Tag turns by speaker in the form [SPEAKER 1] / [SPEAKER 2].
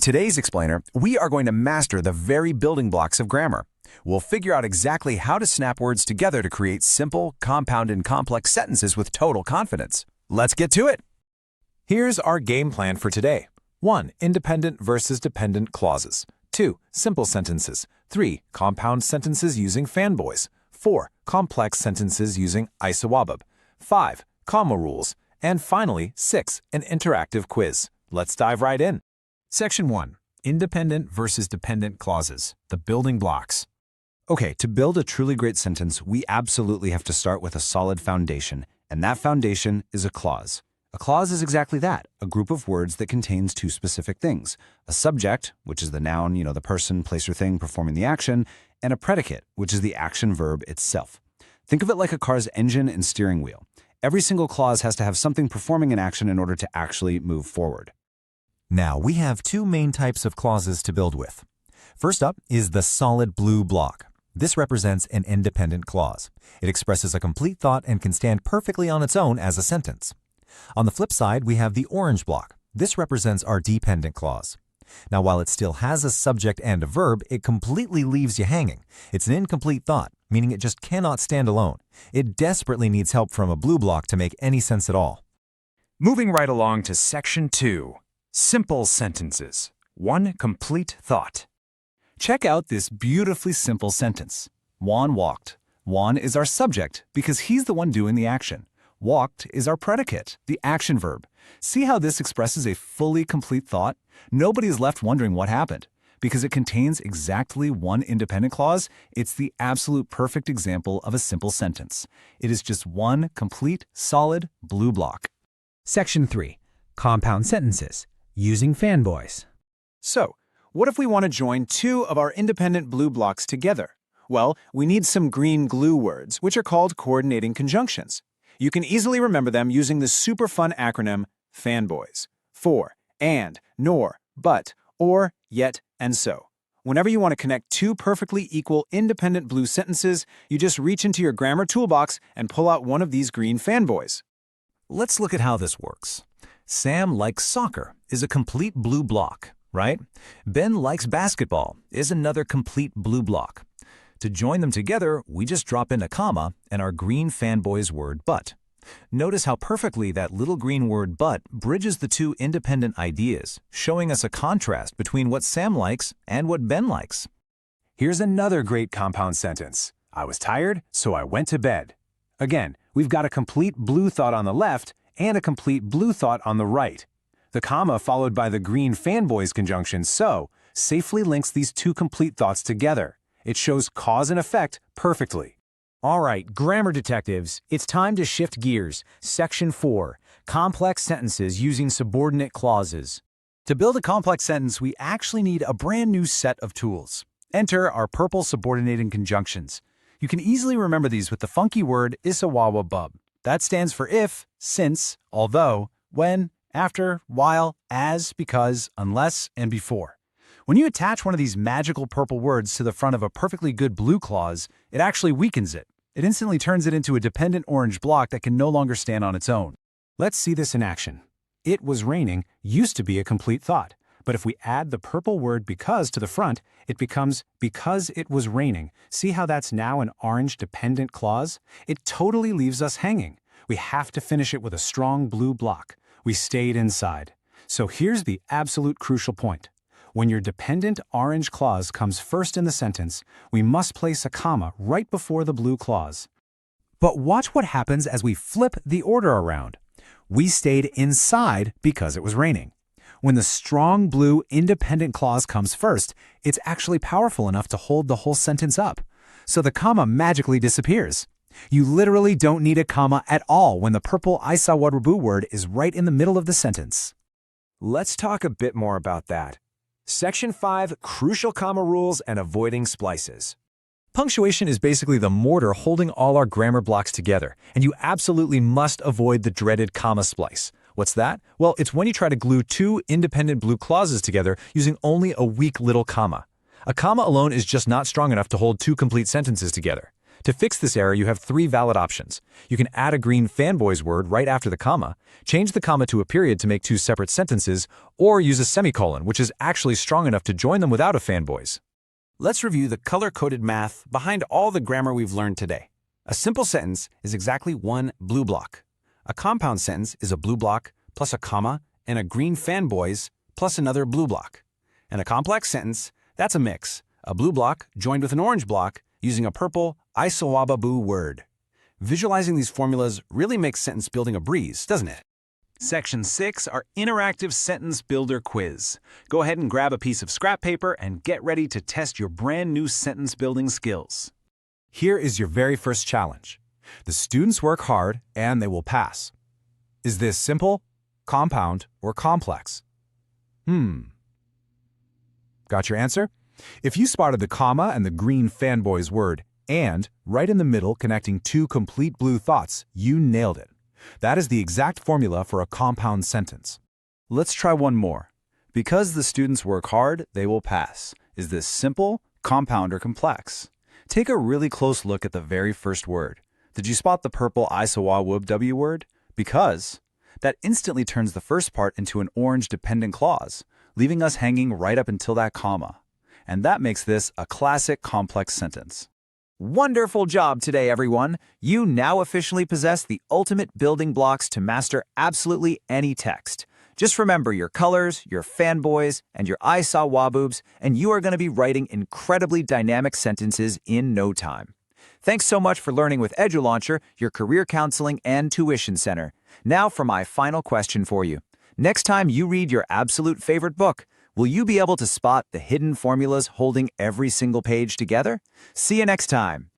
[SPEAKER 1] today's explainer, we are going to master the very building blocks of grammar. We'll figure out exactly how to snap words together to create simple, compound, and complex sentences with total confidence. Let's get to it!
[SPEAKER 2] Here's our game plan for today. 1. Independent versus dependent clauses. 2. Simple sentences. 3. Compound sentences using FANBOYS. 4. Complex sentences using ISAWAWABUB. 5. Comma rules. And finally, 6. An interactive quiz. Let's dive right in.
[SPEAKER 1] Section 1. Independent versus dependent clauses. The building blocks. Okay, to build a truly great sentence, we absolutely have to start with a solid foundation, and that foundation is a clause. A clause is exactly that, a group of words that contains two specific things. A subject, which is the noun, the person, place, or thing performing the action, and a predicate, which is the action verb itself. Think of it like a car's engine and steering wheel. Every single clause has to have something performing an action in order to actually move forward.
[SPEAKER 2] Now, we have two main types of clauses to build with. First up is the solid blue block. This represents an independent clause. It expresses a complete thought and can stand perfectly on its own as a sentence. On the flip side, we have the orange block. This represents our dependent clause. Now, while it still has a subject and a verb, it completely leaves you hanging. It's an incomplete thought, meaning it just cannot stand alone. It desperately needs help from a blue block to make any sense at all.
[SPEAKER 1] Moving right along to Section 2. Simple sentences. One complete thought. Check out this beautifully simple sentence. Juan walked. Juan is our subject because he's the one doing the action. Walked is our predicate, the action verb. See how this expresses a fully complete thought? Nobody is left wondering what happened. Because it contains exactly one independent clause, it's the absolute perfect example of a simple sentence. It is just one complete, solid blue block.
[SPEAKER 3] Section 3. Compound sentences. Using FANBOYS.
[SPEAKER 4] So, what if we want to join two of our independent blue blocks together? Well, we need some green glue words, which are called coordinating conjunctions. You can easily remember them using the super fun acronym FANBOYS. For, and, nor, but, or, yet, and so. Whenever you want to connect two perfectly equal independent blue sentences, you just reach into your grammar toolbox and pull out one of these green FANBOYS.
[SPEAKER 1] Let's look at how this works. Sam likes soccer is a complete blue block, right? Ben likes basketball is another complete blue block. To join them together, we just drop in a comma and our green FANBOYS word but. Notice how perfectly that little green word but bridges the two independent ideas, showing us a contrast between what Sam likes and what Ben likes.
[SPEAKER 4] Here's another great compound sentence. I was tired, so I went to bed. Again, we've got a complete blue thought on the left and a complete blue thought on the right. The comma followed by the green FANBOYS conjunction so safely links these two complete thoughts together. It shows cause and effect perfectly.
[SPEAKER 3] All right, grammar detectives, it's time to shift gears. Section 4. Complex sentences using subordinate clauses.
[SPEAKER 1] To build a complex sentence, we actually need a brand new set of tools. Enter our purple subordinating conjunctions. You can easily remember these with the funky word ISAWAWABUB. That stands for if, since, although, when, after, while, as, because, unless, and before. When you attach one of these magical purple words to the front of a perfectly good blue clause, it actually weakens it. It instantly turns it into a dependent orange block that can no longer stand on its own.
[SPEAKER 4] Let's see this in action. It was raining used to be a complete thought, but if we add the purple word because to the front, it becomes because it was raining. See how that's now an orange dependent clause? It totally leaves us hanging. We have to finish it with a strong blue block. We stayed inside. So here's the absolute crucial point. When your dependent orange clause comes first in the sentence, we must place a comma right before the blue clause.
[SPEAKER 3] But watch what happens as we flip the order around. We stayed inside because it was raining. When the strong blue independent clause comes first, it's actually powerful enough to hold the whole sentence up. So the comma magically disappears. You literally don't need a comma at all when the purple ISAWAWABUB word is right in the middle of the sentence.
[SPEAKER 2] Let's talk a bit more about that. Section 5, Crucial Comma Rules and Avoiding Splices.
[SPEAKER 1] Punctuation is basically the mortar holding all our grammar blocks together, and you absolutely must avoid the dreaded comma splice. What's that? Well, it's when you try to glue two independent blue clauses together using only a weak little comma. A comma alone is just not strong enough to hold two complete sentences together. To fix this error, you have 3 valid options. You can add a green FANBOYS word right after the comma, change the comma to a period to make 2 separate sentences, or use a semicolon, which is actually strong enough to join them without a FANBOYS.
[SPEAKER 3] Let's review the color-coded math behind all the grammar we've learned today. A simple sentence is exactly one blue block. A compound sentence is a blue block plus a comma and a green FANBOYS plus another blue block. And a complex sentence, that's a mix, a blue block joined with an orange block using a purple ISAWAWABUB word. Visualizing these formulas really makes sentence building a breeze, doesn't it?
[SPEAKER 1] Section 6, our interactive sentence builder quiz. Go ahead and grab a piece of scrap paper and get ready to test your brand new sentence building skills.
[SPEAKER 4] Here is your very first challenge. The students work hard and they will pass. Is this simple, compound, or complex? Got your answer? If you spotted the comma and the green FANBOYS word and right in the middle connecting 2 complete blue thoughts, you nailed it. That is the exact formula for a compound sentence.
[SPEAKER 1] Let's try one more. Because the students work hard, they will pass. Is this simple, compound, or complex? Take a really close look at the very first word. Did you spot the purple ISAWAWABUB word? Because that instantly turns the first part into an orange dependent clause, leaving us hanging right up until that comma. And that makes this a classic complex sentence. Wonderful job today, everyone! You now officially possess the ultimate building blocks to master absolutely any text. Just remember your colors, your FANBOYS, and your ISAWAWABUBs, and you are going to be writing incredibly dynamic sentences in no time. Thanks so much for learning with EduLauncher, your career counseling and tuition center. Now for my final question for you. Next time you read your absolute favorite book, will you be able to spot the hidden formulas holding every single page together? See you next time.